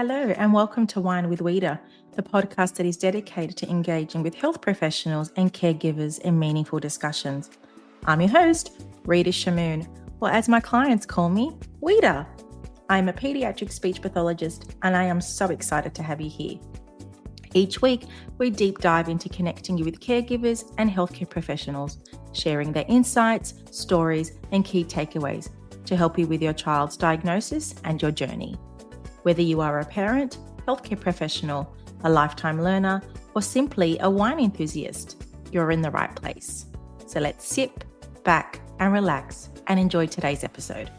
Hello, and welcome to Wine with Wita, the podcast that is dedicated to engaging with health professionals and caregivers in meaningful discussions. I'm your host, Rita Shamoon, or as my clients call me, Wita. I'm a pediatric speech pathologist, and I am so excited to have you here. Each week, we deep dive into connecting you with caregivers and healthcare professionals, sharing their insights, stories, and key takeaways to help you with your child's diagnosis and your journey. Whether you are a parent, healthcare professional, a lifetime learner, or simply a wine enthusiast, you're in the right place. So let's sit back and relax and enjoy today's episode.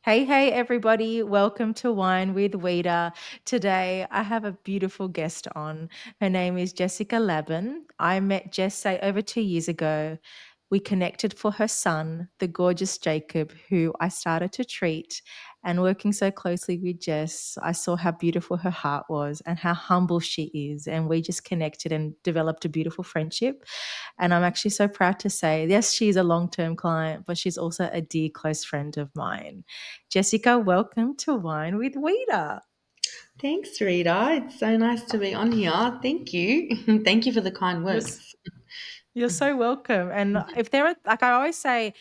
Hey, everybody. Welcome to Wine with Wita. Today, I have a beautiful guest on. Her name is Jessica Labban. I met Jess, say, over 2 years ago. We connected for her son, the gorgeous Jacob, who I started to treat. And working so closely with Jess, I saw how beautiful her heart was and how humble she is. And we just connected and developed a beautiful friendship. And I'm actually so proud to say, yes, she's a long-term client, but she's also a dear close friend of mine. Jessica, welcome to Wine with Wita. Thanks, Rita. It's so nice to be on here. Thank you. Thank you for the kind You're, words. You're so welcome. And if there are, like I always say,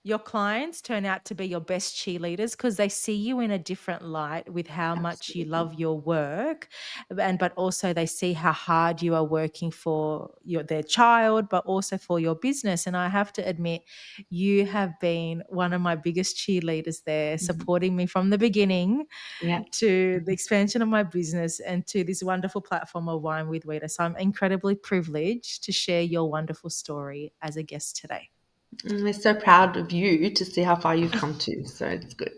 your clients turn out to be your best cheerleaders because they see you in a different light with how much you Absolutely. love your work, but also they see how hard you are working for their child, but also for your business. And I have to admit, you have been one of my biggest cheerleaders there, Mhm. supporting me from the beginning Yeah. to the expansion of my business and to this wonderful platform of Wine with Wita. So I'm incredibly privileged to share your wonderful story as a guest today. We're so proud of you to see how far you've come to. So it's good.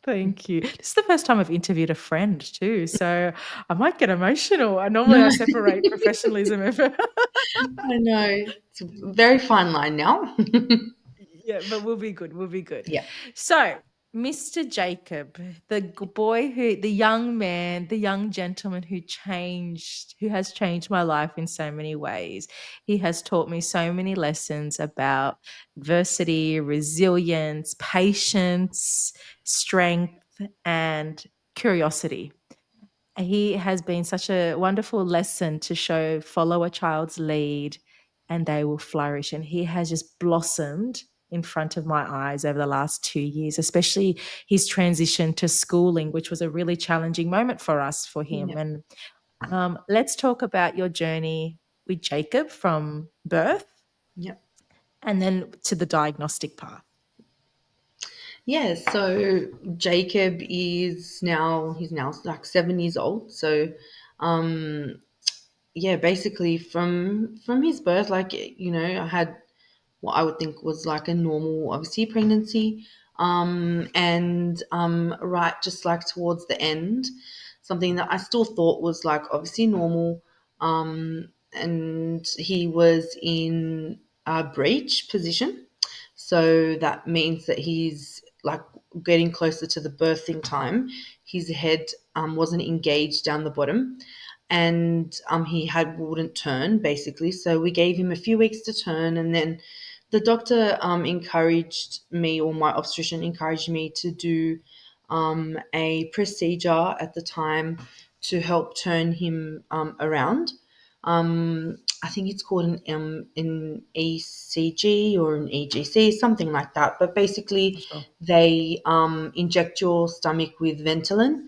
Thank you. This is the first time I've interviewed a friend too, so I might get emotional. I normally No, I separate professionalism and I know. It's a very fine line now. yeah, but we'll be good. We'll be good. Yeah. So, Mr. Jacob, boy the young man, the young gentleman who has changed my life in so many ways. He has taught me so many lessons about adversity, resilience, patience, strength, and curiosity. He has been such a wonderful lesson to show follow a child's lead and they will flourish. And he has just blossomed in front of my eyes over the last 2 years, especially his transition to schooling, which was a really challenging moment for us, for him. Yeah. And let's talk about your journey with Jacob from birth Yeah. and then to the diagnostic path. Yeah. So Jacob he's now like 7 years old. So um yeah, basically from his birth, like I had what I would think was like a normal, obviously, pregnancy. And right, just like towards the end, something that I still thought was like obviously normal. And he was in a breech position. So that means that he's like getting closer to the birthing time. His head wasn't engaged down the bottom and he had wouldn't turn basically. So we gave him a few weeks to turn, and then the doctor encouraged me, or my obstetrician encouraged me to do a procedure at the time to help turn him around. I think it's called an ECG or an EGC, something like that. But basically, Sure. they inject your stomach with Ventolin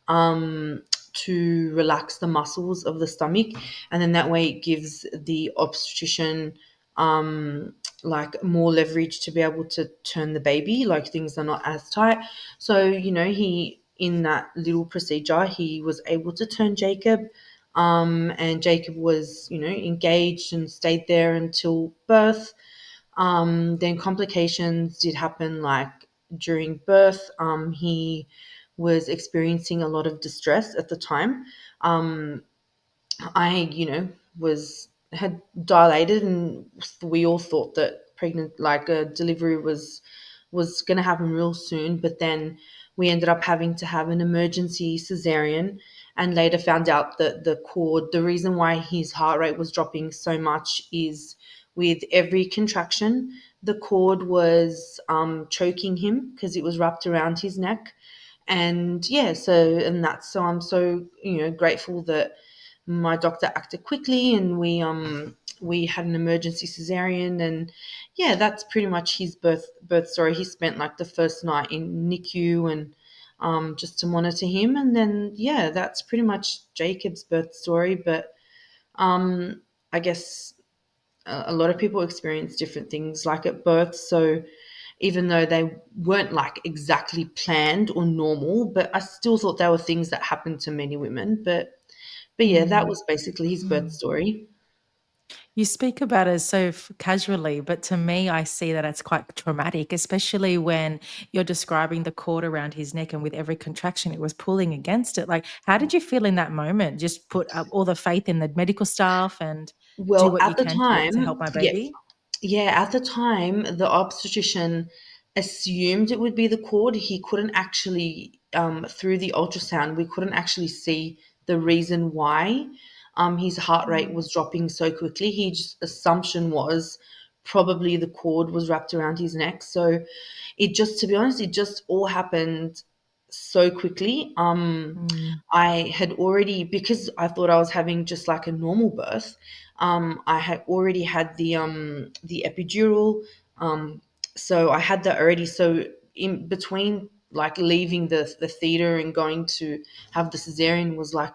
um, to relax the muscles of the stomach, and then that way it gives the obstetrician like more leverage to be able to turn the baby, like things are not as tight. So he in that little procedure he was able to turn Jacob, and Jacob was engaged and stayed there until birth. Then complications did happen, like during birth. He was experiencing a lot of distress at the time. Um, I, was had dilated, and we all thought that pregnant, like a delivery, was going to happen real soon. But then we ended up having to have an emergency cesarean, and later found out that the reason why his heart rate was dropping so much is with every contraction. The cord was choking him because it was wrapped around his neck. And yeah, so I'm so, grateful that my doctor acted quickly, and we had an emergency cesarean. And yeah, that's pretty much his birth story. He spent like the first night in NICU, and just to monitor him. And then yeah, that's pretty much Jacob's birth story. But I guess a lot of people experience different things like at birth. So even though they weren't like exactly planned or normal, but I still thought they were things that happened to many women. But yeah, that Mm. was basically his birth story. You speak about it so casually, but to me, I see that it's quite traumatic, especially when you're describing the cord around his neck and with every contraction, it was pulling against it. Like, how did you feel in that moment? Just put up all the faith in the medical staff and do Well, what you at the can to help time, my yes. baby? Yeah, at the time, the obstetrician assumed it would be the cord. He couldn't actually, through the ultrasound, we couldn't actually see the reason why his heart rate Mm. was dropping so quickly. His assumption was probably the cord was wrapped around his neck. So it just, to be honest, it just all happened so quickly. Mm. I had already, because I thought I was having just like a normal birth, I had already had the epidural. So I had that already. So in between like leaving the theater and going to have the cesarean was like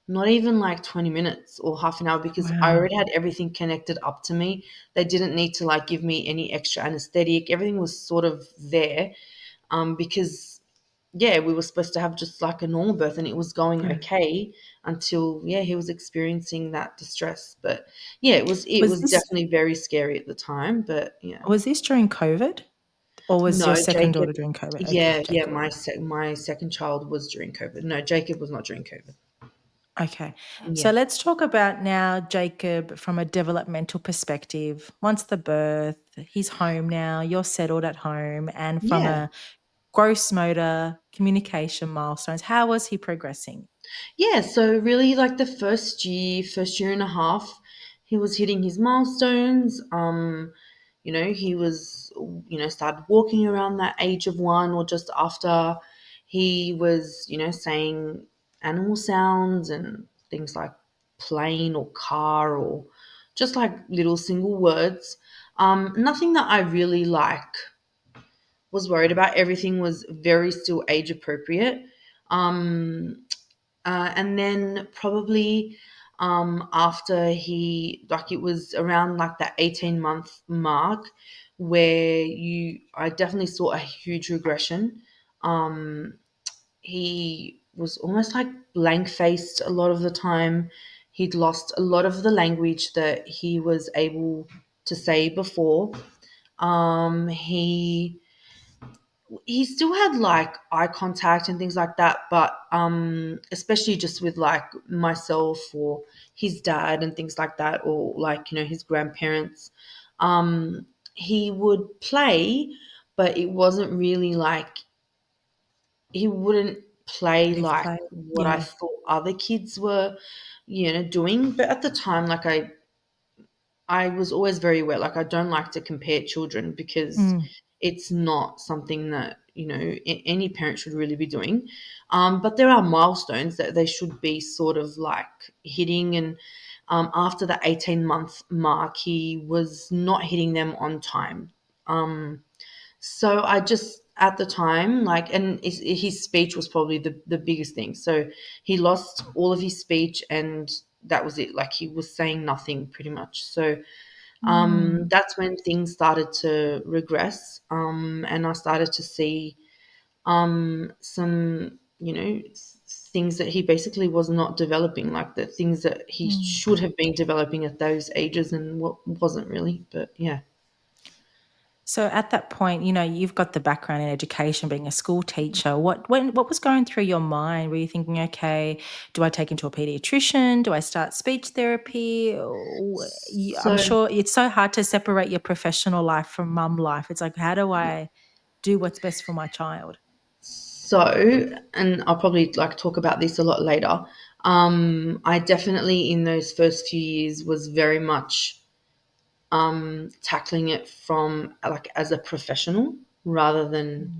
not even like 20 minutes or half an hour, because I Wow. already had everything connected up to me. They didn't need to like give me any extra anesthetic. Everything was sort of there, because yeah, we were supposed to have just like a normal birth, and it was going Yeah. okay until yeah, he was experiencing that distress. But yeah, it Was was this definitely very scary at the time. But yeah. was this during COVID or was your No, second Jacob. daughter during COVID? Okay, Yeah, Jacob. my second child was during COVID. No, Jacob was not during COVID. Okay. Yeah. So let's talk about now Jacob from a developmental perspective. Once the birth, he's home now, you're settled at home, and from Yeah. a gross motor communication milestones, how was he progressing? Yeah, so really like the first year and a half, he was hitting his milestones. He was, started walking around that age of 1 or just after. He was, saying animal sounds and things like plane or car or just like little single words. Nothing that I really like was worried about. Everything was very still age appropriate. And then probably after it was around like that 18-month mark where I definitely saw a huge regression. Um, he was almost like blank faced a lot of the time. He'd lost a lot of the language that he was able to say before. He still had like eye contact and things like that, but especially just with like myself or his dad and things like that, or like his grandparents, he would play, but it wasn't really like he wouldn't play Active like play. what I Yeah. thought other kids were doing. But at the time, like I was always very aware. Like, I don't like to compare children because Mm. it's not something that, any parent should really be doing. But there are milestones that they should be sort of like hitting. And after the 18-month mark, he was not hitting them on time. So I just, at the time, like, and his speech was probably the biggest thing. So he lost all of his speech, and that was it. Like, he was saying nothing pretty much. So Mm. that's when things started to regress, and I started to see some, things that he basically was not developing, like the things that he Mm. should have been developing at those ages, and what wasn't really. But yeah. So at that point, you've got the background in education, being a school teacher. What was going through your mind? Were you thinking, okay, do I take him to a pediatrician? Do I start speech therapy? I'm So sure it's so hard to separate your professional life from mum life. It's like, how do I do what's best for my child? So, and I'll probably like talk about this a lot later. I definitely in those first few years was very much tackling it from like as a professional rather than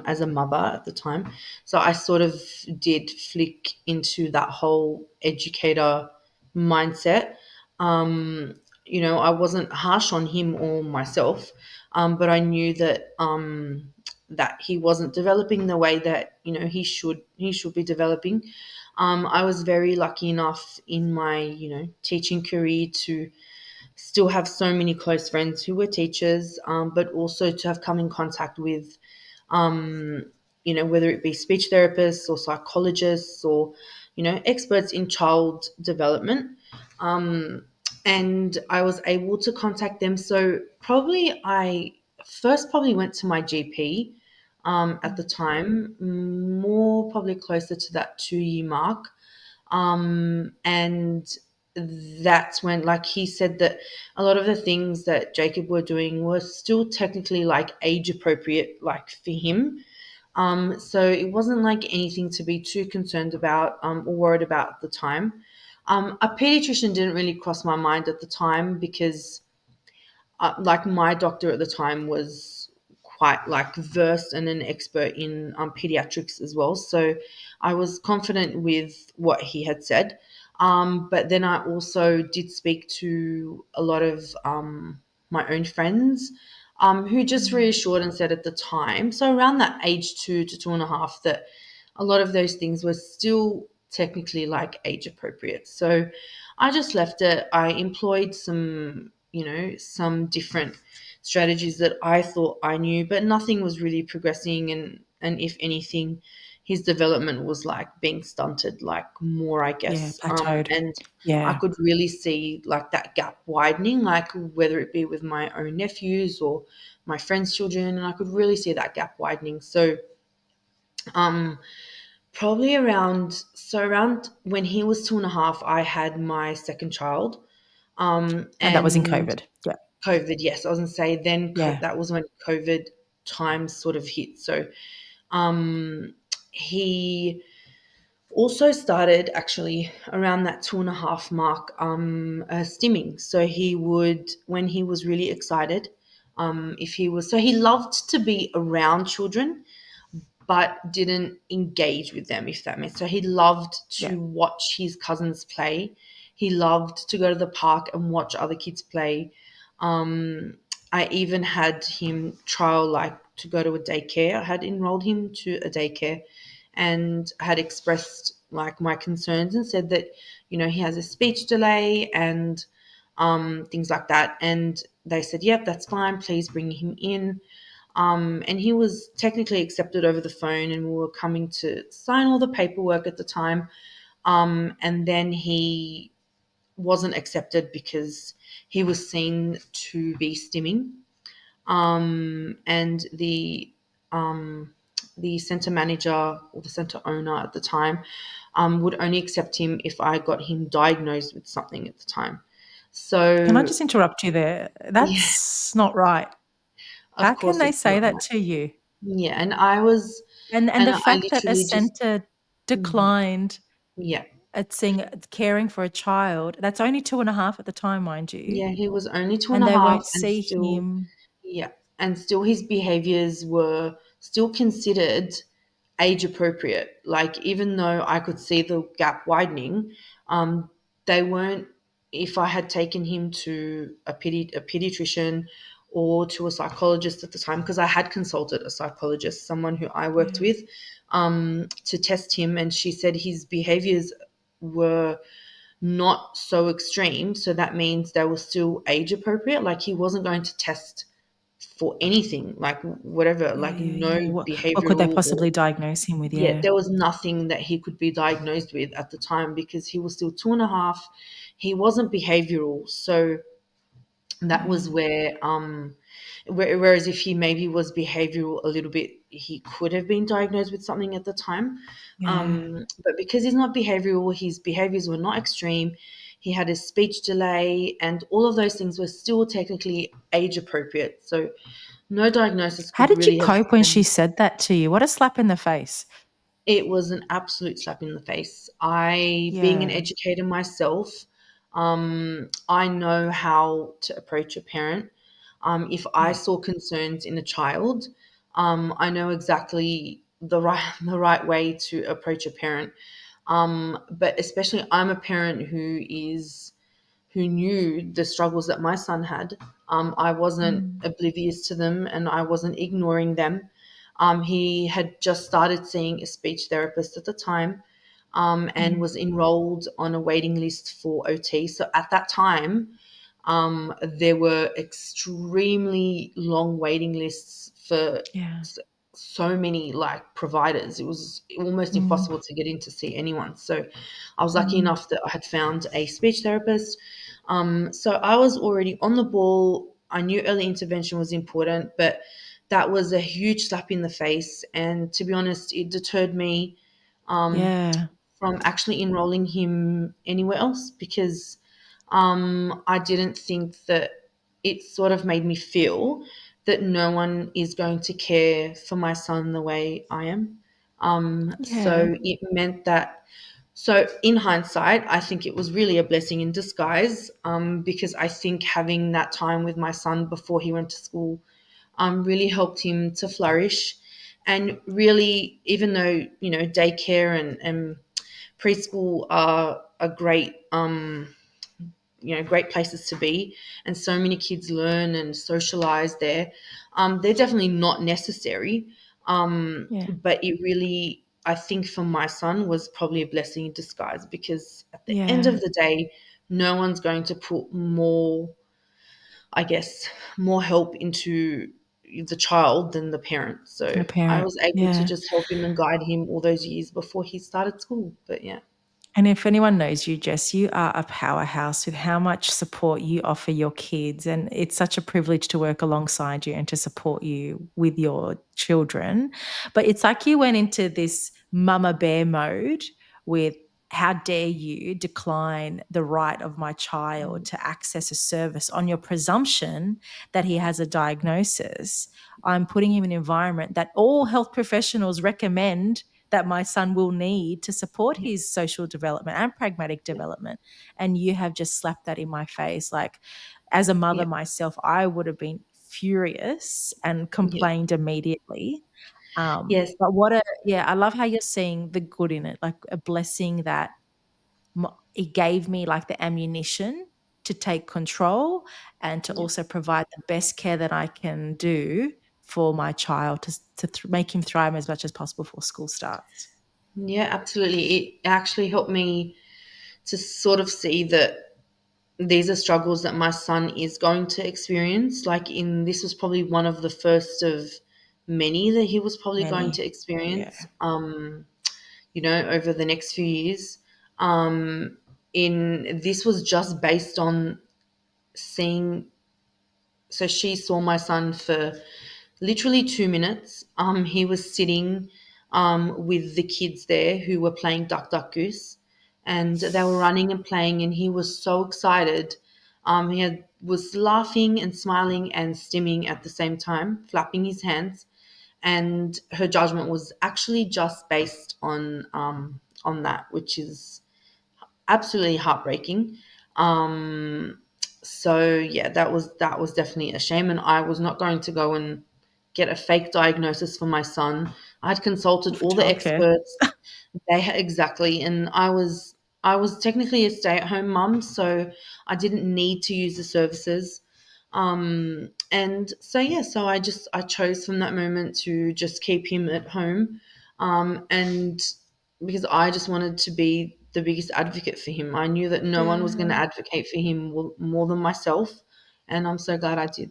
as a mother at the time. So I sort of did flick into that whole educator mindset. I wasn't harsh on him or myself, but I knew that he wasn't developing the way that he should be developing. I was very lucky enough in my teaching career to still have so many close friends who were teachers, but also to have come in contact with, whether it be speech therapists or psychologists or, experts in child development. And I was able to contact them. So probably I first probably went to my GP at the time, more probably closer to that 2 year mark. And that's when, like, he said that a lot of the things that Jacob were doing were still technically like age appropriate, like for him. So it wasn't like anything to be too concerned about or worried about at the time. A pediatrician didn't really cross my mind at the time because like my doctor at the time was quite like versed and an expert in pediatrics as well. So I was confident with what he had said. But then I also did speak to a lot of my own friends who just reassured and said at the time, so around that age 2 to 2.5, that a lot of those things were still technically like age appropriate. So I just left it. I employed some different strategies that I thought I knew, but nothing was really progressing. And if anything, his development was like being stunted, like more, I Yeah, guess. plateaued. And I Yeah. could really see like that gap widening, like whether it be with my own nephews or my friends' children, and I could really see that gap widening. So um probably around when he was 2.5, I had my second child. And that was in And COVID. Yeah. COVID, yes, I was going to say then Yeah. that was when COVID times sort of hit. So um, he also started actually around that 2.5 mark stimming. So he would, when he was really excited, if he was, so he loved to be around children but didn't engage with them, if that makes sense. So he loved Yeah. to watch his cousins play. He loved to go to the park and watch other kids play. I even had him trial like to go to a daycare. I had enrolled him to a daycare and had expressed like my concerns and said that, he has a speech delay and things like that. And they said, yep, that's fine. Please bring him in. And he was technically accepted over the phone, and we were coming to sign all the paperwork at the time. And then he wasn't accepted because he was seen to be stimming. And the center manager or the center owner at the time would only accept him if I got him diagnosed with something at the time. Can I So just interrupt you there? yeah, That's not right. of How can course they it's say not that right. to you? Yeah, and I was, And and the I fact that a literally just, center mhm, declined yeah. at seeing caring for a child, that's only 2.5 at the time, mind you, Yeah, he was only two and and a they half, won't and see still, him. yeah, and still his behaviors were still considered age appropriate. Like, even though I could see the gap widening, um, they weren't. If I had taken him to a pediatrician or to a psychologist at the time, because I had consulted a psychologist, someone who I worked Yeah. with, to test him, and she said his behaviors were not so extreme. So that means they were still age appropriate. Like, he wasn't going to test for anything, like whatever, Yeah, like yeah, no yeah. What could they behavioral or, possibly diagnose him with? yeah, Yeah. there was nothing that he could be diagnosed with at the time because he was still 2.5. He wasn't behavioral. So that was whereas if he maybe was behavioral a little bit, he could have been diagnosed with something at the time. Yeah. But because he's not behavioral, his behaviors were not extreme. He had a speech delay, and all of those things were still technically age appropriate. So no diagnosis How could did you really have cope when she been. said that to you? What a slap in the face. It was an absolute slap in the face. Being an Yeah. educator myself, I know how to approach a parent. If I Yeah. saw concerns in a child, I know exactly the right way to approach a parent. But especially, I'm a parent who knew the struggles that my son had. I wasn't Mm. oblivious to them, and I wasn't ignoring them. He had just started seeing a speech therapist at the time, and Mm. was enrolled on a waiting list for OT. So at that time, there were extremely long waiting lists for Yeah. so many like providers. It was almost Mm. impossible to get in to see anyone. So I was lucky Mm. enough that I had found a speech therapist. So I was already on the ball. I knew early intervention was important, but that was a huge slap in the face. And to be honest, it deterred me Yeah. from actually enrolling him anywhere else because I didn't think that it sort of made me feel that no one is going to care for my son the way I am. Yeah. So it meant that, so in hindsight, I think it was really a blessing in disguise, because I think having that time with my son before he went to school really helped him to flourish. And really, even though, daycare and preschool are a great great places to be, and so many kids learn and socialize there, they're definitely not necessary, Yeah. but it really, I think, for my son was probably a blessing in disguise, because at the end Yeah. of the day, no one's going to put more, I guess, more help into the child than the parent. A So I parent. was able to Yeah. just help him and guide him all those years before he started school. But yeah. And if anyone knows you, Jess, you are a powerhouse with how much support you offer your kids. And it's such a privilege to work alongside you and to support you with your children. But it's like you went into this mama bear mode with how dare you decline the right of my child to access a service on your presumption that he has a diagnosis. I'm putting him in an environment that all health professionals recommend that my son will need to support Yeah. his social development and pragmatic Yeah. development. And you have just slapped that in my face. Like, as a mother Yeah. myself, I would have been furious and Yeah. complained immediately. Yes. But yeah, I love how you're seeing the good in it, like a blessing that it gave me like the ammunition to take control and to Yeah. also provide the best care that I can do for my child to make him thrive as much as possible before school starts. Yeah, absolutely. It actually helped me to sort of see that these are struggles that my son is going to experience. Like, in this was probably one of the first of many that he was probably going to Many. experience, Yeah. over the next few years. In this was just based on seeing, so she saw my son for literally 2 minutes. He was sitting with the kids there who were playing Duck Duck Goose, and they were running and playing, and he was so excited. Was laughing and smiling and stimming at the same time, flapping his hands. And her judgment was actually just based on that, which is absolutely heartbreaking. Um, so yeah, that was definitely a shame, and I was not going to go and get a fake diagnosis for my son. I had consulted For all the childcare. experts. Exactly, and I was technically a stay-at-home mum, so I didn't need to use the services. And so yeah, so I chose from that moment to just keep him at home, and because I just wanted to be the biggest advocate for him. I knew that no one was going to Yeah. advocate for him more than myself, and I'm so glad I did.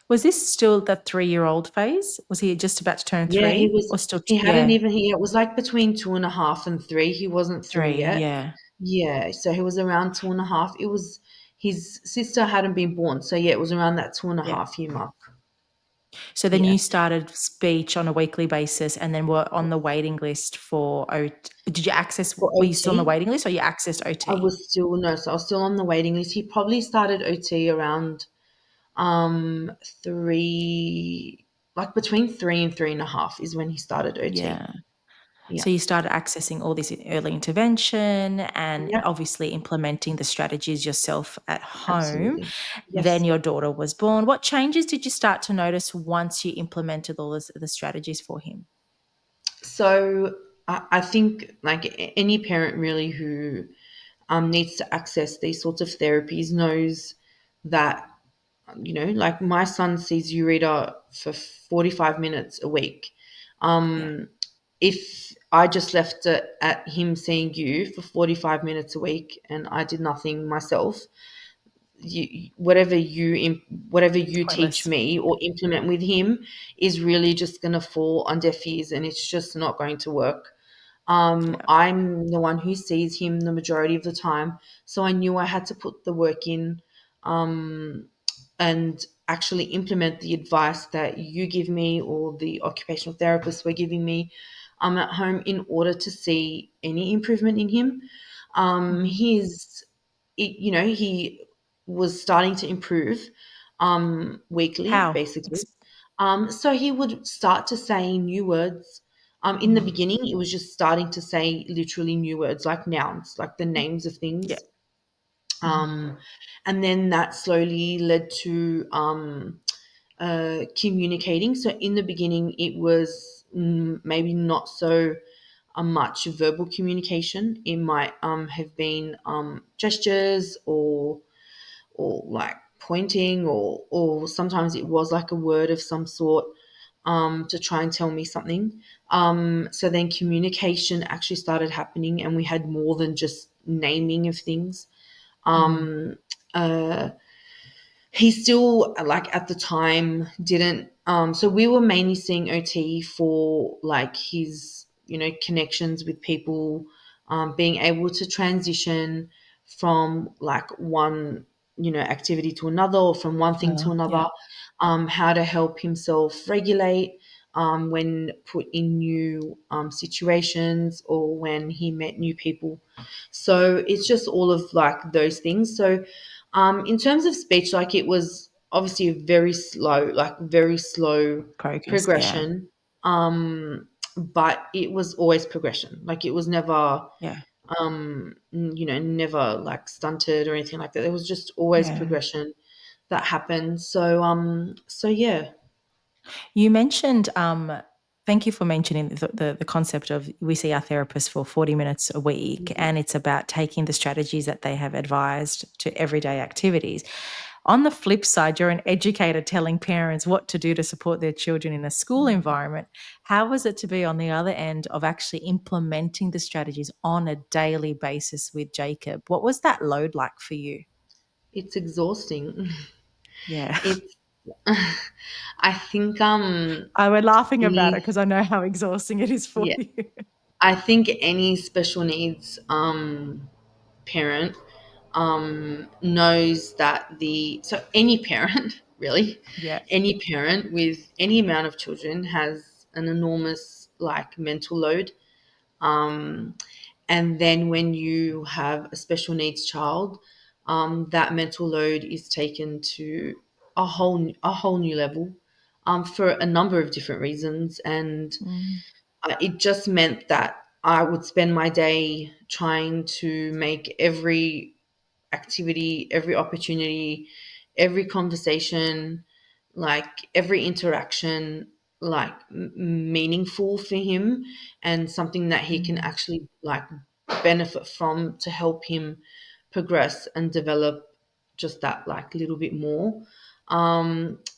Was this still that 3-year-old phase? Was he just about to turn Yeah, 3 or still he hadn't yeah, even, it was like between 2.5 and 3. He wasn't 3 3, yet. yeah, Yeah, so he was around 2.5. It was, his sister hadn't been born. So yeah, it was around that two and a yeah. half year mark. So then Yeah. you started speech on a weekly basis and then were on the waiting list for did you access For were you still on the OT, waiting list or you accessed I OT? was still, no, so I was still on the waiting list. He probably started OT around 3, like between 3 and 3.5 is when he started OT. Yeah. Yeah. So you started accessing all this early intervention and Yeah. obviously implementing the strategies yourself at home. Absolutely. Then Yes. your daughter was born. What changes did you start to notice once you implemented all the strategies for him? So I think like any parent really who needs to access these sorts of therapies knows that, like my son sees Ureta for 45 minutes a week. Yeah, If I just left it at him seeing you for 45 minutes a week and I did nothing myself, whatever you teach pointless. me or implement with him is really just going to fall on deaf ears, and it's just not going to work. Yeah. I'm the one who sees him the majority of the time, so I knew I had to put the work in, and actually implement the advice that you give me or the occupational therapists were giving me at home in order to see any improvement in him. Mhm. He was starting to improve weekly, How? basically. So he would start to say new words. In the Mhm. beginning, it was just starting to say literally new words like nouns, like the names of Yeah. things. Mhm. Um, and then that slowly led to communicating. So in the beginning, it was maybe not so much verbal communication. It might have been gestures or like pointing, or sometimes it was like a word of some sort to try and tell me something. So then communication actually started happening, and we had more than just naming of things. Mhm. Uh, he still, like at the time, didn't so we were mainly seeing OT for like his connections with people, being able to transition from like one activity to another, or from one thing to Yeah. another, how to help himself regulate when put in new situations, or when he met new people. So it's just all of like those things. So in terms of speech, like it was obviously a very slow Progress. Yeah. progression. But it was always progression. Like it was never, Yeah. never like stunted or anything like that. There was just always Yeah. progression that happened. So yeah. You mentioned, thank you for mentioning the concept of we see our therapist for 40 minutes a week, and it's about taking the strategies that they have advised to everyday activities. On the flip side, you're an educator telling parents what to do to support their children in a school environment. How was it to be on the other end of actually implementing the strategies on a daily basis with Jacob? What was that load like for you? It's exhausting. Yeah. It's I think We're laughing about it any because I know how exhausting it is for yeah, you. I think any special needs parent knows that any parent really, Yeah. any parent with any amount of children has an enormous like mental load. um, and then when you have a special needs child, that mental load is taken to a whole new level, for a number of different reasons. And Mm. it just meant that I would spend my day trying to make every activity, every opportunity, every conversation, like every interaction, like meaningful for him, and something that he can Mm. actually like benefit from to help him progress and develop just that like little bit more.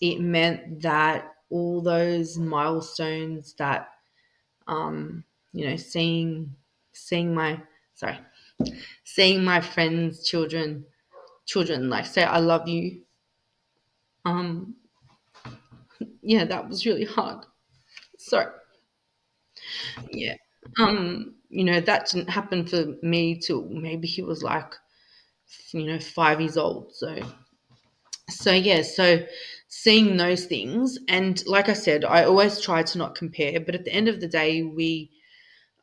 It meant that all those milestones that seeing my sorry seeing my friends children like say I love you. um yeah, that was really hard. So yeah, that didn't happen for me till maybe he was like 5 years old. So yeah, so seeing those things, and like I said, I always try to not compare, but at the end of the day, we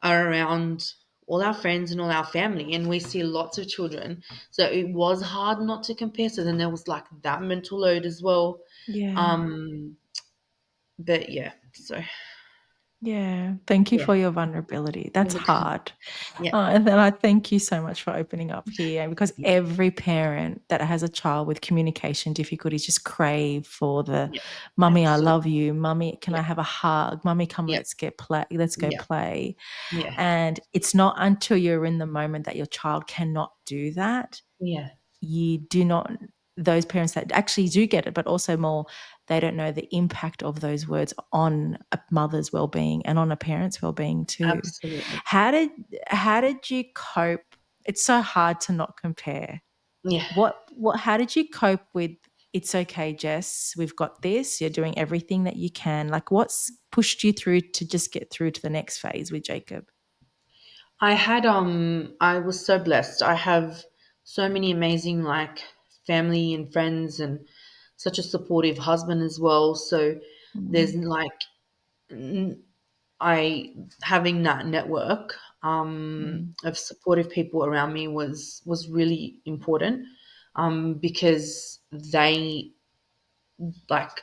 are around all our friends and all our family, and we see lots of children, so it was hard not to compare. So then there was like that mental load as well. Yeah. um but yeah, so Yeah. Thank you Yeah. for your vulnerability. You're That's welcome. hard. Yeah. And then I thank you so much for opening up here because Yeah. every parent that has a child with communication difficulties just crave for the Yeah. mummy, I love Absolutely. you. Mummy, can Yeah. I have a hug? Mummy, come, Yeah. let's go Yeah. play. Yeah. And it's not until you're in the moment that your child cannot do that Yeah. you do not those parents that actually do get it, but also more they don't know the impact of those words on a mother's well-being and on a parent's well-being too. Absolutely. How did how did you cope? It's so hard to not compare. Yeah. What how did you cope with it's okay, Jess, we've got this, you're doing everything that you can. Like what's pushed you through to just get through to the next phase with Jacob? I was so blessed. I have so many amazing like family and friends and such a supportive husband as well. So there's Mm, like I having that network mm, of supportive people around me was really important because like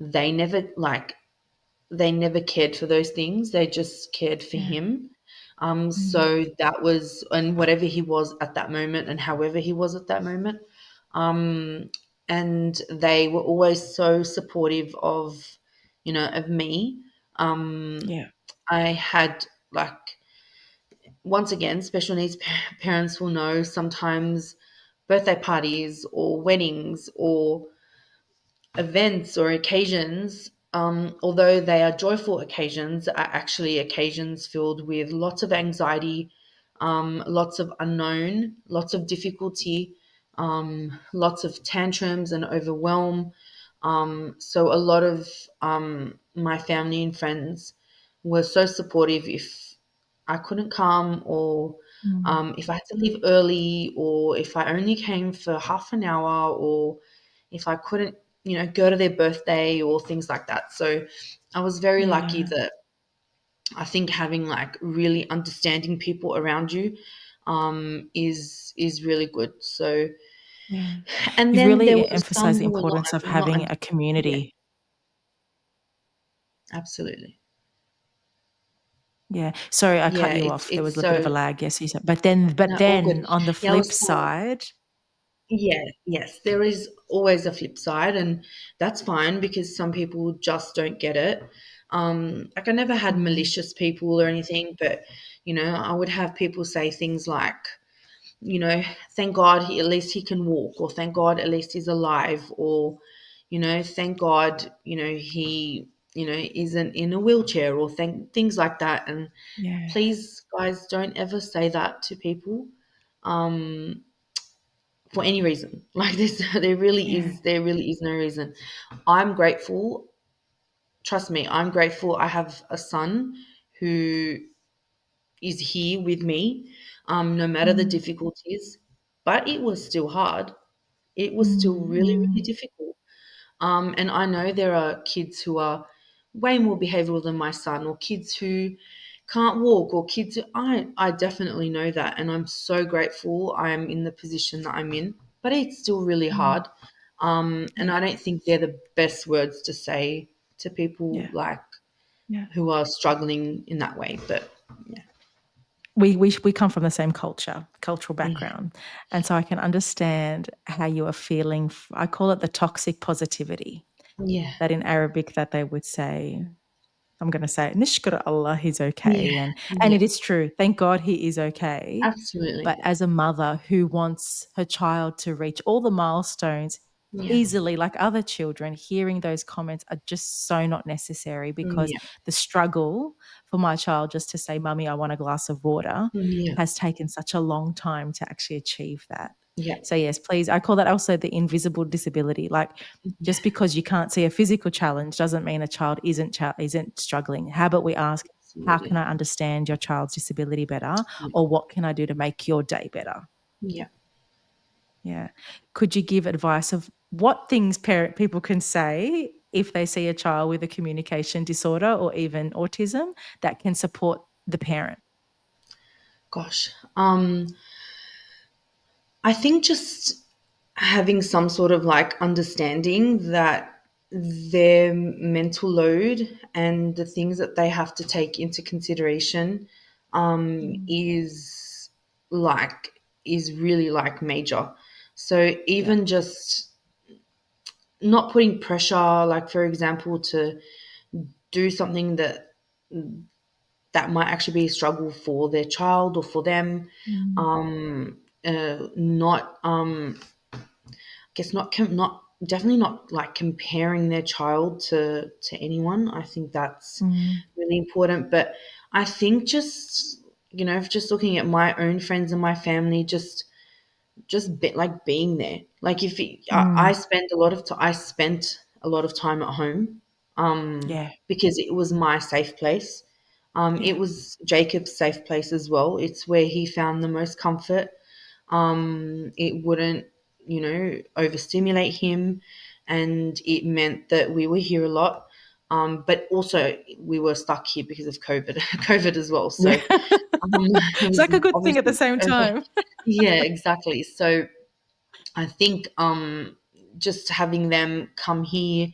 they never like they never cared for those things. They just cared for yeah. him. Mm, So that was, and whatever he was at that moment and however he was at that moment. Um, and they were always so supportive of, of me. Um, yeah. I had like, once again, special needs parents will know sometimes birthday parties or weddings or events or occasions, although they are joyful occasions, are actually occasions filled with lots of anxiety, lots of unknown, lots of difficulty, lots of tantrums and overwhelm. So a lot of my family and friends were so supportive if I couldn't come or Mm, if I had to leave early or if I only came for half an hour or if I couldn't, go to their birthday or things like that. So I was very lucky yeah. that I think having like really understanding people around you is really good. So Yeah. and You've then there really were some emphasized the who were importance of not having a yeah, community. absolutely. Yeah. Sorry, I cut Yeah, you it's off. There was it's a bit of a so lag. Yes, you said. But no, all good. then on the Yeah, I flip was saying side, yeah, yes, there is always a flip side, and that's fine because some people just don't get it. Like I never had mm, malicious people or anything, but I would have people say things like, thank God at least he can walk, or thank God at least he's alive, or thank God, he, isn't in a wheelchair, or thank things like that. And yeah, please, guys, don't ever say that to people. Um, for any reason. Like this, yeah, there really is no reason. I'm grateful. Trust me, I'm grateful. I have a son who is here with me, no matter the mm, difficulties. But it was still hard. It was still mm, really, really mm, difficult. And I know there are kids who are way more behavioral than my son, or kids who can't walk, or kids who I definitely know that. And I'm so grateful I am in the position that I'm in. But it's still really mm, hard. And yeah, I don't think they're the best words to say to people yeah, like yeah. who are struggling in that way. But yeah. We come from the same cultural Yeah. background, and so I can understand how you are feeling. I call it the toxic positivity. Yeah. That in Arabic, that they would say, I'm going to say, "Nishkur Allah, he's Yeah. okay," and Yeah. it is true. Thank God he is okay. Absolutely. But as a mother who wants her child to reach all the milestones Yeah. easily, like other children, hearing those comments are just so not necessary because Yeah. the struggle for my child just to say, "Mummy, I want a glass of water," Yeah. has taken such a long time to actually achieve that. Yeah. So yes, please. I call that also the invisible disability. Like Yeah. just because you can't see a physical challenge doesn't mean a child isn't struggling. How about we ask, how can Absolutely. I understand your child's disability better, Yeah. or what can I do to make your day better? Yeah. Yeah. Could you give advice of what things parent people can say if they see a child with a communication disorder or even autism that can support the parent? Gosh. I think just having some sort of like understanding that their mental load and the things that they have to take into consideration Mm. is really like major. So Yeah. even just not putting pressure, like for example, to do something that might actually be a struggle for their child or for them, Mm. not guess not definitely not like comparing their child to anyone. I think that's Mm. really important. But I think just just looking at my own friends and my family, like being there. Like if I Mm. spend a lot of time, I spent a lot of time at home, Yeah. because it was my safe place. Yeah. It was Jacob's safe place as well. It's where he found the most comfort. It wouldn't, overstimulate him, and it meant that we were here a lot. But also we were stuck here because of COVID, COVID as well. So Yeah. it It's was like a good thing at the obviously, same time. yeah, exactly. So I think just having them come here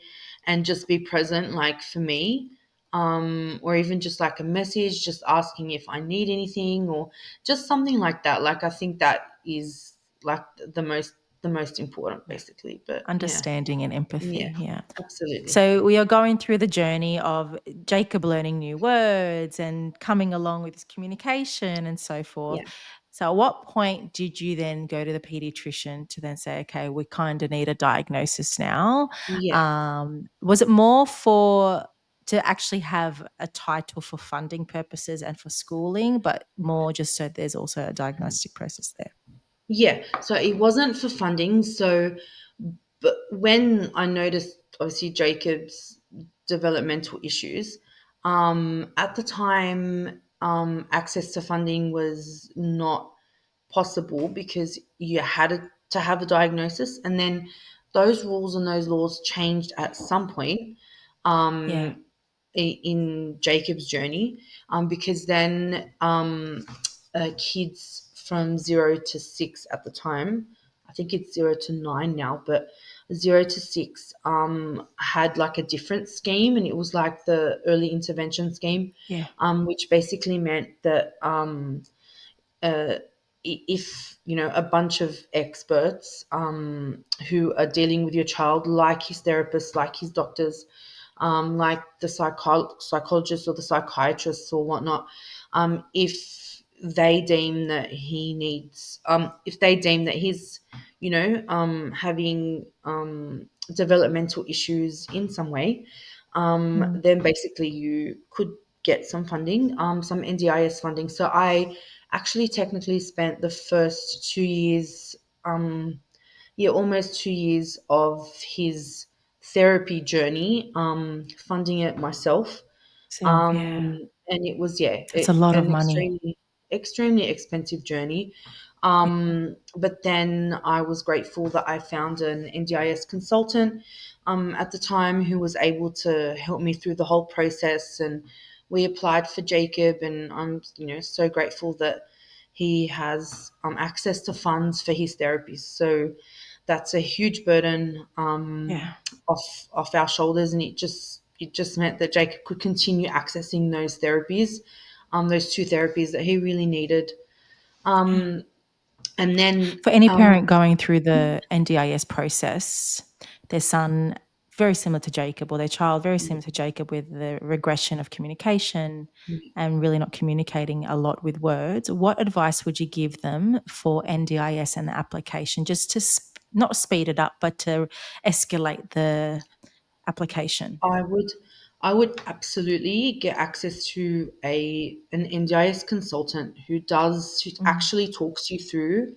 and just be present, like for me, or even just like a message, just asking if I need anything or just something like that. Like I think that is like the most important, Yeah. basically. But yeah, Understanding and yeah, empathy. Yeah. absolutely, So we are going through the journey of Jacob learning new words and coming along with his communication and so forth. yeah, So at what point did you then go to the pediatrician to then say, okay, we kind of need a diagnosis now? yeah. Was it more for to actually have a title for funding purposes and for schooling, but more just so there's also a diagnostic process there? Yeah, so it wasn't for funding. So, but when I noticed, obviously, Jacob's developmental issues, at the time, access to funding was not possible because you had to have a diagnosis. And then those rules and those laws changed at some point. Yeah. In Jacob's journey, because then kids from 0 to 6 at the time, I think it's 0 to 9 now, but 0 to 6 had like a different scheme, and it was like the early intervention scheme, Yeah. which basically meant that if a bunch of experts who are dealing with your child, like his therapists, like his doctors, like the psychologists or the psychiatrists or whatnot, if they deem that if they deem that he's, having developmental issues in some way, Mm. then basically you could get some funding, some NDIS funding. So I actually technically spent the first 2 years, yeah, almost 2 years of his therapy journey, funding it myself. Self, yeah. And it was, yeah, It's a lot of an money. extremely expensive journey. Yeah. But then I was grateful that I found an NDIS consultant at the time who was able to help me through the whole process. And we applied for Jacob, and I'm, so grateful that he has access to funds for his therapies. So that's a huge burden Yeah. off our shoulders, and it just meant that Jacob could continue accessing those two therapies that he really needed. Yeah. And then For any parent going through the NDIS process, their son very similar to Jacob or their child very similar to Jacob with the regression of communication and really not communicating a lot with words, what advice would you give them for NDIS and the application just to not speed it up, but to escalate the application? I would I would absolutely get access to an NDIS consultant who Mm. actually talks you through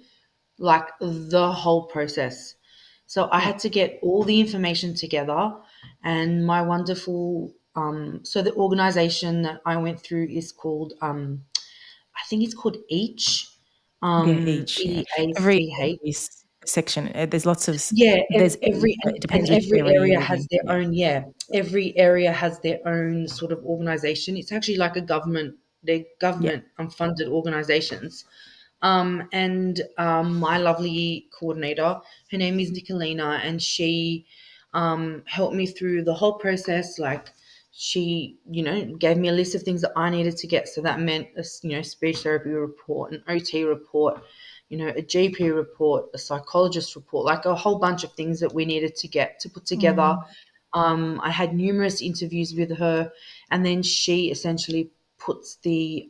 like the whole process. So I Yeah. had to get all the information together, and my wonderful so the organization that I went through is called I think it's called Each, Yeah, each, yeah. EACH. Every section, there's lots of Yeah, there's every it and depends which every area area you're has within. their Yeah. own, yeah. Every area has their own sort of organization. It's actually like a government, they're Yeah. government funded organizations. And my lovely coordinator, her name is Nicolina, and she helped me through the whole process. Like, she, gave me a list of things that I needed to get. So that meant a, speech therapy report, an OT report, a GP report, a psychologist report, like a whole bunch of things that we needed to get to put together. Mm, I had numerous interviews with her, and then she essentially puts the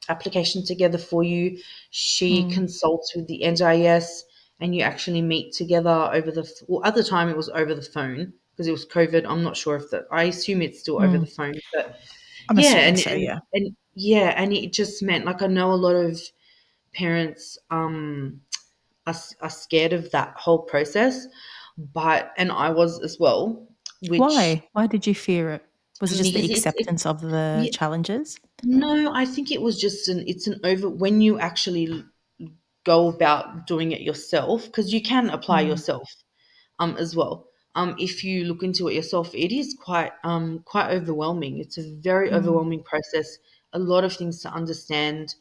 application together for you. She mm, consults with the NDIS, and you actually meet together over the. Well, at the time it was over the phone because it was COVID. I'm not sure if that. I assume it's still over the mm. phone, but I'm yeah, assuming and so, and, yeah. and yeah, and it just meant, like, I know a lot of parents are scared of that whole process, but and I was as well, which Why? Why did you fear it? Was it just the because it's acceptance of the yeah, challenges? no, I think it was just an over when you actually go about doing it yourself, because you can apply Mm, yourself as well. If you look into it yourself, it is quite overwhelming. It's a very mm, overwhelming process, a lot of things to understand.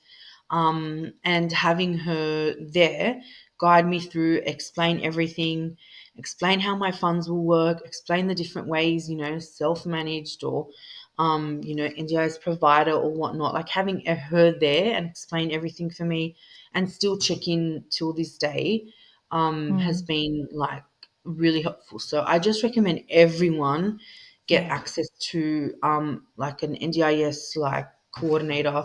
And having her there guide me through, explain everything, explain how my funds will work, explain the different ways, self-managed or, NDIS provider or whatnot. Like, having her there and explain everything for me, and still check in till this day, has mm. been like really helpful. So I just recommend everyone get Yeah. access to like an NDIS like coordinator,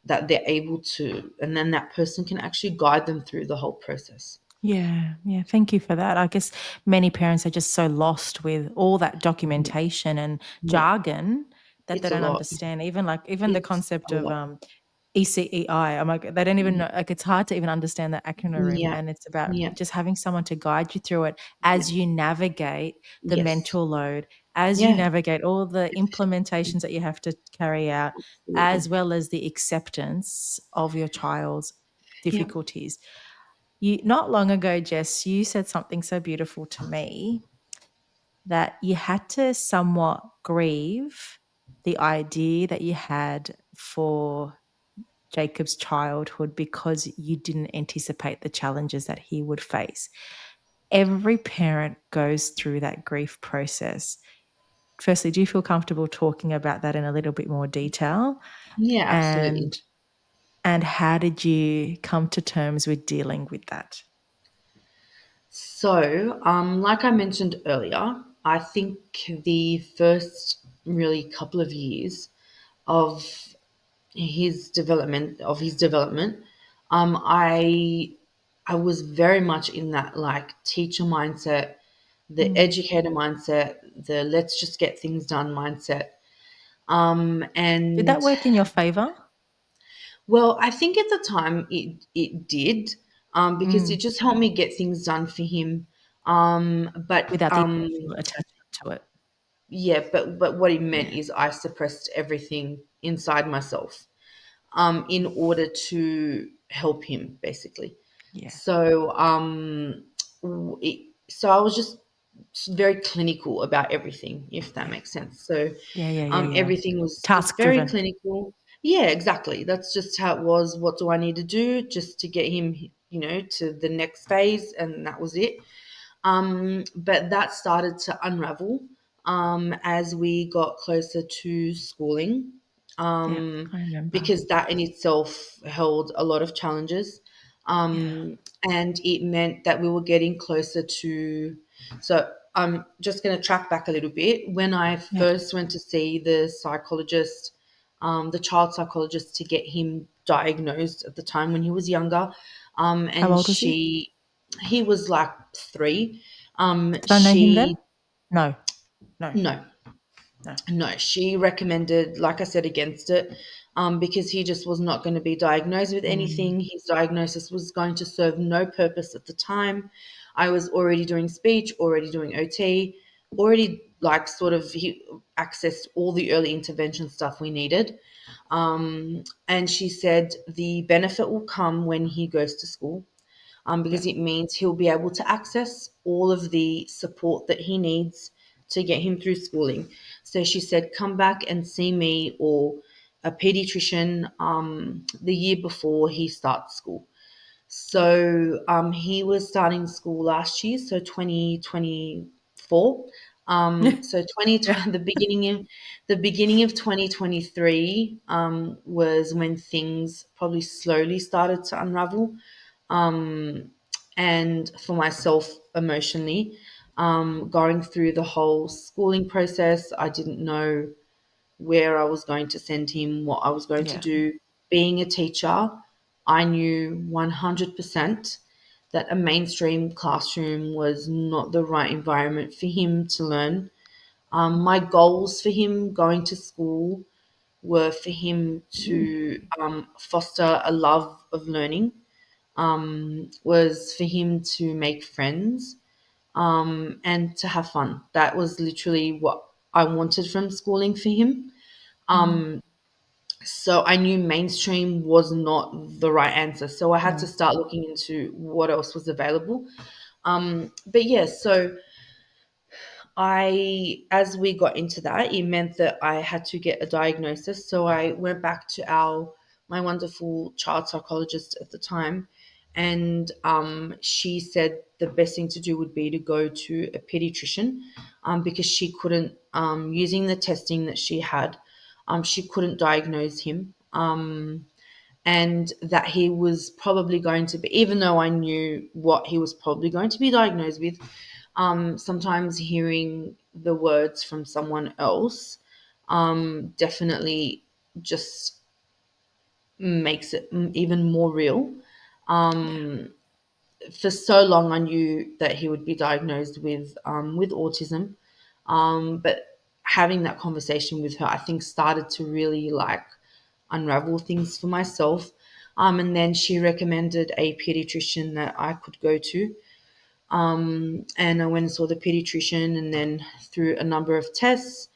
that they're able to, and then that person can actually guide them through the whole process. Yeah, yeah. Thank you for that. I guess many parents are just so lost with all that Yeah, documentation and yeah, jargon that they it's a don't lot. understand. Even the It's concept a of lot. ECEI. I'm like, they don't even Yeah, know. Like, it's hard to even understand that acronym, yeah, and it's about yeah, just having someone to guide you through it yeah. as you navigate the Yes, mental load, as you yeah, navigate all the implementations that you have to carry out, absolutely. as well as the acceptance of your child's Yeah, difficulties. You not long ago, Jess, you said something so beautiful to me that you had to somewhat grieve the idea that you had for Jacob's childhood because you didn't anticipate the challenges that he would face. Every parent goes through that grief process. Firstly, do you feel comfortable talking about that in a little bit more detail? yeah, absolutely. And and how did you come to terms with dealing with that? So, like I mentioned earlier, I think the first really couple of years of his development, I was very much in that, like, teacher mindset, the Mm. educator mindset, the let's just get things done mindset. Did that And work in your favor? well, I think at the time it did, because Mm. it just helped me get things done for him. But Without the emotional attachment to it. yeah, but what it meant Yeah, is I suppressed everything inside myself, in order to help him, basically. yeah, So I was just very clinical about everything, if that yeah. makes sense. So Yeah, yeah, yeah, yeah. everything was just Task very driven. clinical. Yeah, exactly. That's just how it was. What do I need to do just to get him, to the next phase? And that was it. But that started to unravel as we got closer to schooling, Yeah, um, I remember. because that in itself held a lot of challenges. Yeah, And it meant that we were getting closer to. So I'm just going to track back a little bit. When I yeah. first went to see the psychologist, the child psychologist, to get him diagnosed at the time when he was younger, How and old was he? he was like 3. Did I know him then? She No, no, No, no. no, she recommended, like I said, against it, because he just was not going to be diagnosed with Mm, anything. His diagnosis was going to serve no purpose at the time. I was already doing speech, already doing OT, already, like, sort of, he accessed all the early intervention stuff we needed. And she said the benefit will come when he goes to school, yeah, because it means he'll be able to access all of the support that he needs to get him through schooling. So she said, come back and see me or a pediatrician the year before he starts school. So he was starting school last year, so 2024. 4. So Yeah. the beginning of 2023 was when things probably slowly started to unravel. Um, and for myself emotionally, going through the whole schooling process, I didn't know where I was going to send him, what I was going to Yeah. do. Being a teacher, I knew 100% that a mainstream classroom was not the right environment for him to learn. My goals for him going to school were for him to foster a love of learning, was for him to make friends, and to have fun. That was literally what I wanted from schooling for him. Mm. So I knew mainstream was not the right answer. So I had to Mm. start looking into what else was available. But yeah, so as we got into that, it meant that I had to get a diagnosis. So I went back to my wonderful child psychologist at the time, and she said the best thing to do would be to go to a pediatrician, because she couldn't, using the testing that she had, she couldn't diagnose him. And that he was probably going to be, even though I knew what he was probably going to be diagnosed with, sometimes hearing the words from someone else definitely just makes it even more real. Yeah. For so long, I knew that he would be diagnosed with autism, but having that conversation with her, I think, started to really like unravel things for myself. And then she recommended a pediatrician that I could go to. And I went and saw the pediatrician, and then through a number of tests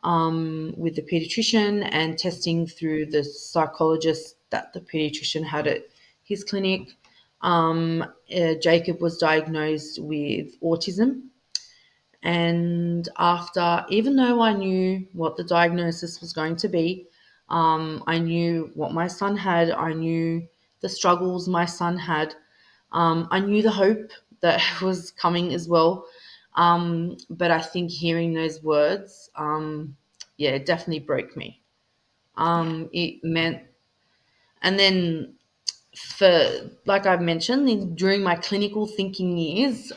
with the pediatrician and testing through the psychologist that the pediatrician had at his clinic, Jacob was diagnosed with autism. And after, even though I knew what the diagnosis was going to be, I knew what my son had, I knew the struggles my son had, I knew the hope that was coming as well. But I think hearing those words, yeah, it definitely broke me. Yeah. It meant, and then for, like I've mentioned, during my clinical thinking years,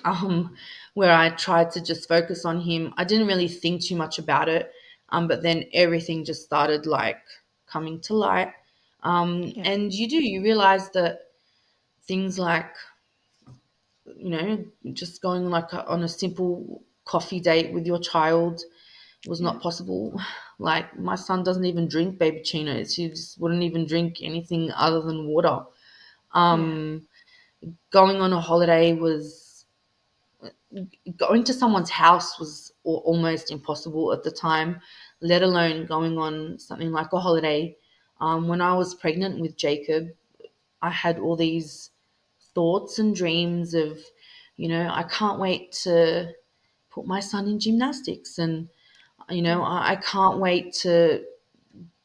where I tried to just focus on him, I didn't really think too much about it. But then everything just started like coming to light. Yeah. And you realize that things like, just going like on a simple coffee date with your child was Yeah. not possible. Like my son doesn't even drink baby chinos. He just wouldn't even drink anything other than water. Yeah. Going on a holiday was going to someone's house was almost impossible at the time, let alone going on something like a holiday. When I was pregnant with Jacob, I had all these thoughts and dreams of, I can't wait to put my son in gymnastics, and Yeah. I can't wait to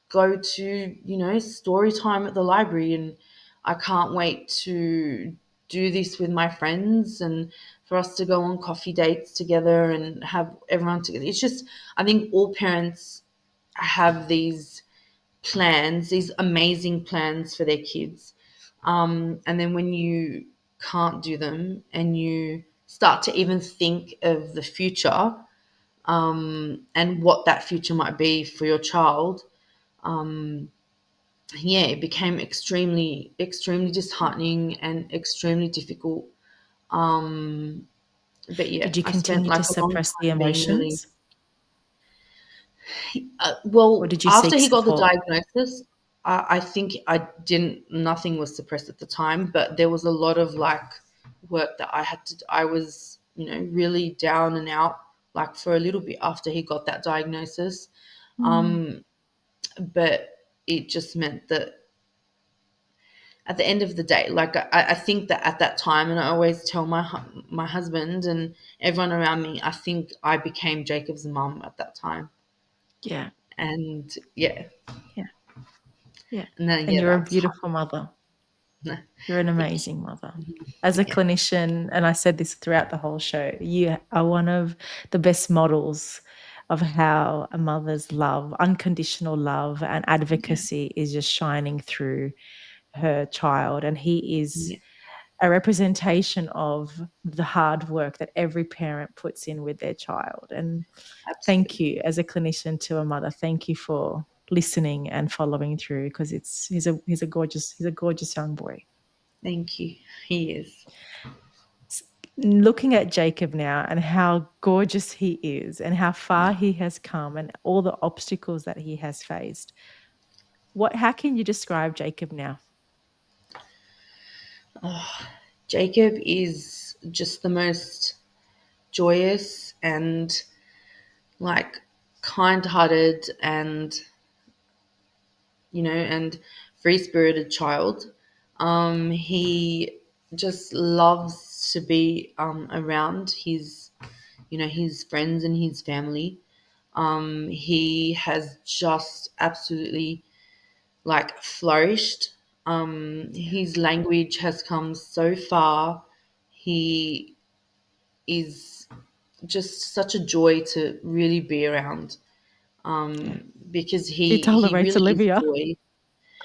go to, story time at the library, and I can't wait to do this with my friends, and for us to go on coffee dates together and have everyone together. It's just, I think all parents have these plans, these amazing plans for their kids. And then when you can't do them and you start to even think of the future, and what that future might be for your child, yeah, it became extremely, extremely disheartening and extremely difficult. But yeah, Did you I spent continue like to a long suppress the time being really, emotions, or well, did you after seek he got the support? diagnosis, I think I didn't, nothing was suppressed at the time, but there was a lot of like work that I had to, I was, really down and out like for a little bit after he got that diagnosis. Mm. But it just meant that at the end of the day, like I think that at that time, and I always tell my husband and everyone around me, I think I became Jacob's mum at that time. Yeah. And yeah, Yeah. Yeah. and then And yeah, you're a that's hard. beautiful mother. You're an Thank amazing mother. As a you. Yeah, clinician, and I said this throughout the whole show, you are one of the best models of how a mother's love, unconditional love, and yeah, advocacy is just shining through her child. And he is yeah, a representation of the hard work that every parent puts in with their child. And thank absolutely. you as a clinician to a mother. Thank you for listening and following through, because he's a gorgeous young boy. Thank you. He is. Looking at Jacob now and how gorgeous he is and how far he has come and all the obstacles that he has faced, how can you describe Jacob now? Jacob is just the most joyous and like kind-hearted and and free-spirited child. He just loves to be around his friends and his family. He has just absolutely like flourished. Yeah. His language has come so far. He is just such a joy to really be around, Yeah. because He he tolerates really is Olivia. joy.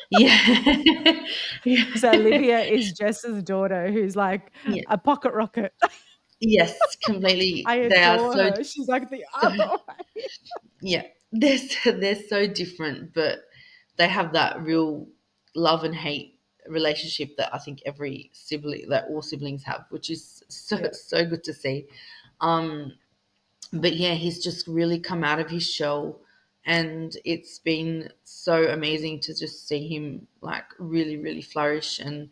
Yeah. So Yeah. Olivia is Jess's daughter, who's like Yeah. a pocket rocket. Yes, completely. I They are adore so her. She's like the other way. yeah. They're so different, but they have that real love and hate relationship that I think every sibling that all siblings have, which is Yeah. so good to see. Um but yeah, he's just really come out of his shell, and it's been so amazing to just see him like really, really flourish and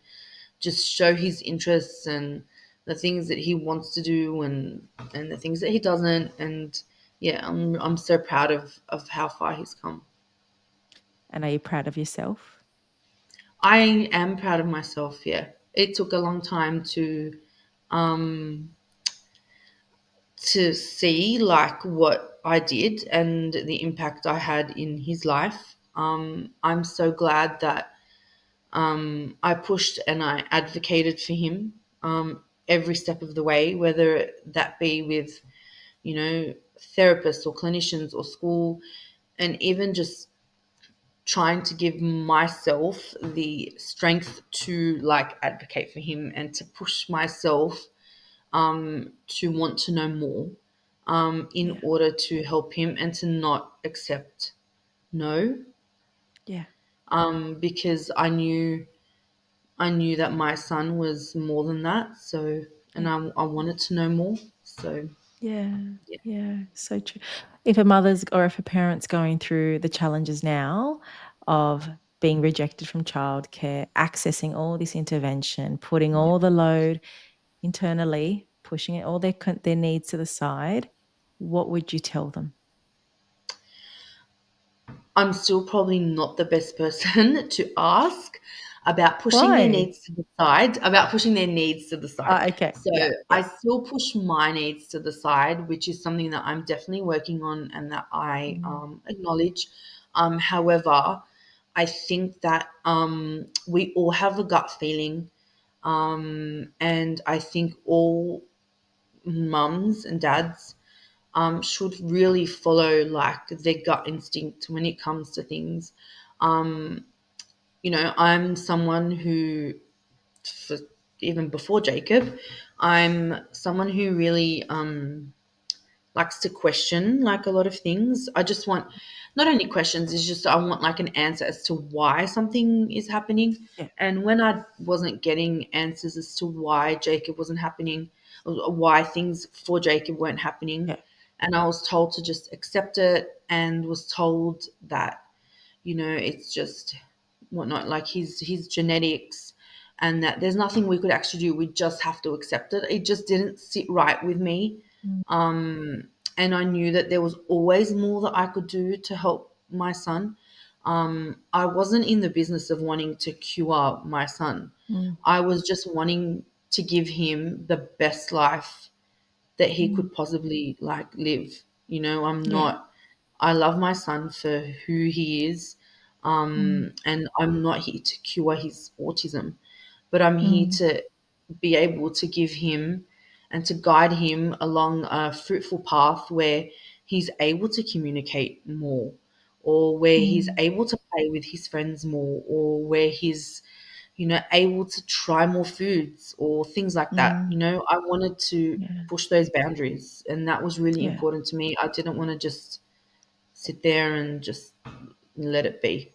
just show his interests and the things that he wants to do and the things that he doesn't. And yeah, I'm so proud of how far he's come. And are you proud of yourself? I am proud of myself. Yeah, it took a long time um to see like what I did and the impact I had in his life. I'm so glad that I pushed and I advocated for him every step of the way, whether that be with, therapists or clinicians or school, and even just trying to give myself the strength to like advocate for him and to push myself to want to know more, in Yeah. order to help him and to not accept no, Yeah. because I knew that my son was more than that. So, and Yeah. I wanted to know more. So, Yeah, yeah, yeah, so true. If a mother's or if a parent's going through the challenges now of being rejected from childcare, accessing all this intervention, putting yeah. all the load internally, pushing it all their needs to the side, what would you tell them? I'm still probably not the best person to ask about pushing their Why? needs to the side, about pushing their needs to the side. Okay. So Yeah. I Yeah. still push my needs to the side, which is something that I'm definitely working on and that I Mm, acknowledge. However, I think that we all have a gut feeling, and I think all mums and dads should really follow like their gut instinct when it comes to things. Um, I'm someone who, for, even before Jacob, I'm someone who really likes to question like a lot of things. I just want not only questions, it's just I want like an answer as to why something is happening. yeah. And when I wasn't getting answers as to why Jacob wasn't happening, or why things for Jacob weren't happening, Yeah. and I was told to just accept it and was told that, it's just whatnot, like his genetics, and that there's nothing we could actually do. We just have to accept it. It just didn't sit right with me. Mm, And I knew that there was always more that I could do to help my son. I wasn't in the business of wanting to cure my son. mm, I was just wanting to give him the best life that he mm. could possibly like live. I'm Yeah. not. I love my son for who he is, Mm, and I'm not here to cure his autism. but I'm here Mm, to be able to give him and to guide him along a fruitful path where he's able to communicate more, or where he's mm, able to play with his friends more, or where he's, able to try more foods or things like that. mm. I wanted to Yeah, push those boundaries, and that was really yeah. important to me. I didn't want to just sit there and just let it be.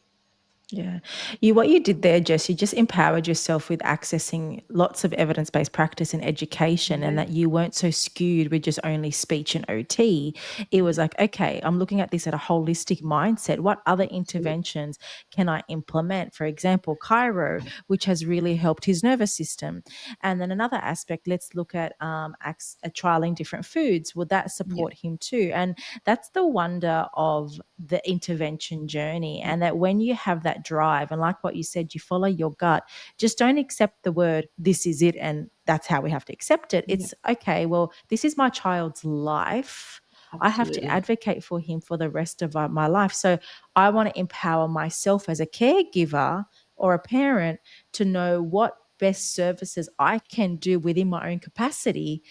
Yeah. What you did there, Jess, you just empowered yourself with accessing lots of evidence-based practice and education, and Yeah, that you weren't so skewed with just only speech and OT. It was yeah, like, okay, I'm looking at this at a holistic mindset. What other absolutely. interventions can I implement? For example, Cairo, which has really helped his nervous system. And then another aspect, let's look at trialing different foods. Will that Yeah, support him too? And that's the wonder of the intervention journey. yeah, And that when you have that drive, and like what you said, you follow your gut, just don't accept the word, this is it, and that's how we have to accept it. yeah, It's okay, well, this is my child's life. I have to absolutely. advocate for him for the rest of my life. So I want to empower myself as a caregiver or a parent to know what best services I can do within my own capacity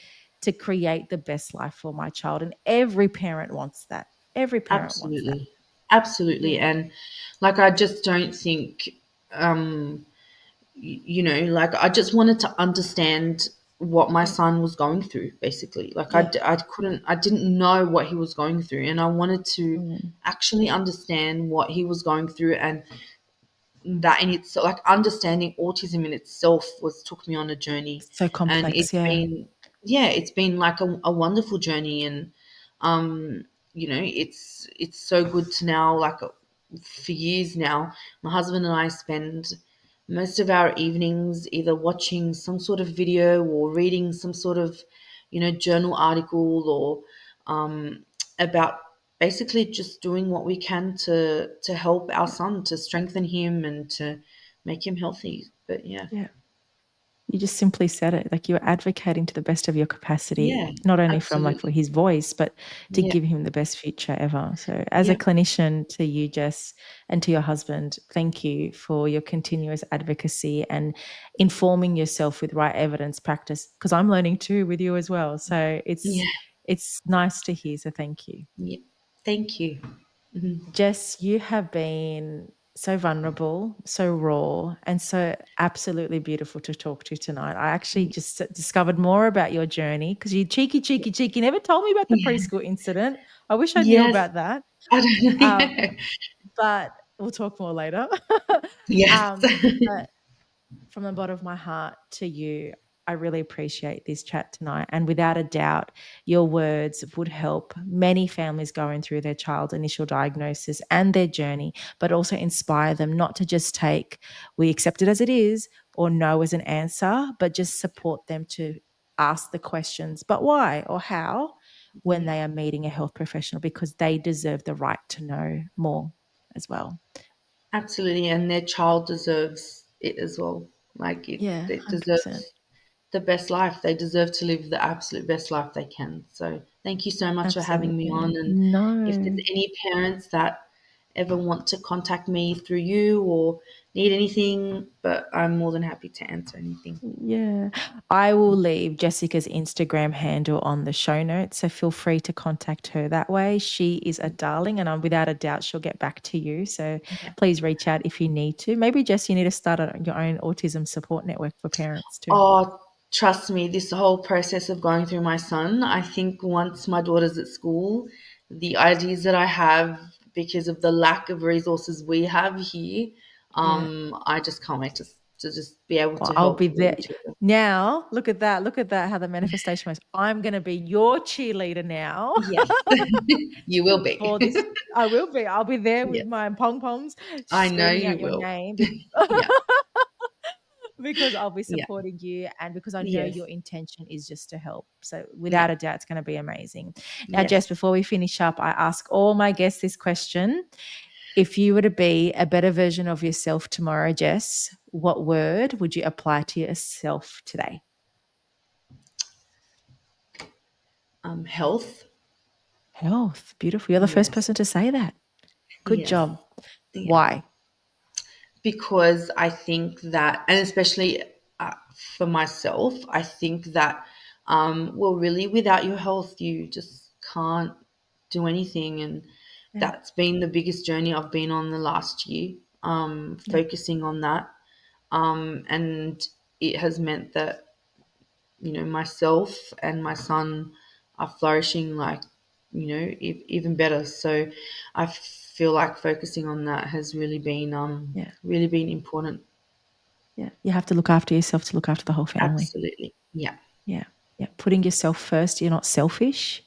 to create the best life for my child. And every parent wants that. Every parent wants that. Absolutely. Absolutely. Yeah. And like, I just don't think, like, I just wanted to understand what my Yeah. son was going through, basically. Like, Yeah. I didn't know what he was going through. And I wanted to Mm. actually understand what he was going through, and that in itself, like, understanding autism in itself was took me on a journey. So And complex. Yeah. it's been like a wonderful journey. And it's so good to now, like, for years now, my husband and I spend most of our evenings either watching some sort of video or reading some sort of, journal article, or about basically just doing what we can to help our Yeah. son, to strengthen him and to make him healthy. But yeah. Yeah. You just simply said it. Like, you're advocating to the best of your capacity, Yeah, not only from like for absolutely. his voice, but to Yeah, give him the best future ever. So as a yeah, clinician, to you, Jess, and to your husband, thank you for your continuous advocacy and informing yourself with right evidence practice. Because I'm learning too with you as well. So yeah, it's nice to hear. So thank you. yeah. Thank you. Mhm. Jess, you have been so vulnerable, so raw, and so absolutely beautiful to talk to tonight. I actually just discovered more about your journey because you cheeky, cheeky, cheeky never told me about the Yeah. preschool incident. I wish I knew Yes. about that. I don't know. Um, Yeah. but we'll talk more later. Yes. But from the bottom of my heart to you, I really appreciate this chat tonight. And without a doubt, your words would help many families going through their child's initial diagnosis and their journey, but also inspire them not to just take, we accept it as it is, or no as an answer, but just support them to ask the questions, but why or how, when Yeah, they are meeting a health professional, because they deserve the right to know more as well. absolutely. And their child deserves it as well. Like, Yeah, it 100%. deserves the best life. They deserve to live the absolute best life they can. So thank you so much for having me on. Absolutely. And if there's No. any parents that ever want to contact me through you or need anything, but I'm more than happy to answer anything. Yeah. I will leave Jessica's Instagram handle on the show notes, so feel free to contact her that way. She is a darling, and I'm without a doubt she'll get back to you. So Yeah. please reach out if you need to. Maybe, Jess, you need to start your own autism support network for parents too. Oh, trust me, this whole process of going through my son, I think once my daughter's at school, the ideas that I have because of the lack of resources we have here, Yeah. I just can't wait to just be able Well, to I'll help be little there. children. Now, look at that. Look at that, how the manifestation was. I'm going to be your cheerleader now. Yes, you will be. For this. I will be. I'll be there with Yes, my pom poms I know screaming out you your will. name Yeah, because I'll be yeah, supporting you and because I know yes, your intention is just to help. So yeah, without a doubt, it's going to be amazing. Now, yes. Jess, before we finish up, I ask all my guests this question. If you were to be a better version of yourself tomorrow, Jess, what word would you apply to yourself today? Health. Health. Beautiful. You're the first Yes, person to say that. Good yes, job. yeah. Why? Because I think that, and especially for myself, I think that, well, really, without your health, you just can't do anything. And Yeah. that's been the biggest journey I've been on the last year, Yeah. focusing on that. And it has meant that, myself and my son are flourishing like, even better. So I feel like focusing on that has Yeah. really been important. Yeah. You have to look after yourself to look after the whole family. Absolutely. Yeah. Yeah. Yeah. Putting yourself first, you're not selfish.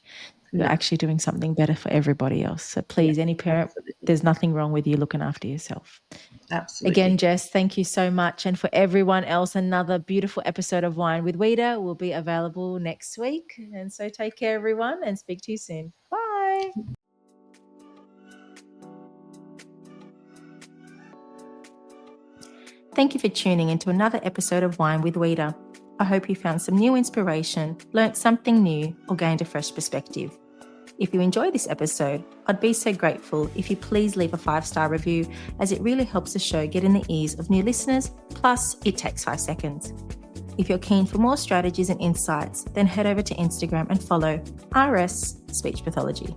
You're No. actually doing something better for everybody else. So Yeah. please, any parent, Absolutely. there's nothing wrong with you looking after yourself. Again, Absolutely. Jess, thank you so much. And for everyone else, another beautiful episode of Wine with Wita will be available next week. And so take care, everyone, and speak to you soon. Bye. Thank you for tuning into another episode of Wine with Wita. I hope you found some new inspiration, learnt something new, or gained a fresh perspective. If you enjoyed this episode, I'd be so grateful if you please leave a 5-star review, as it really helps the show get in the ears of new listeners, plus it takes 5 seconds. If you're keen for more strategies and insights, then head over to Instagram and follow RS Speech Pathology.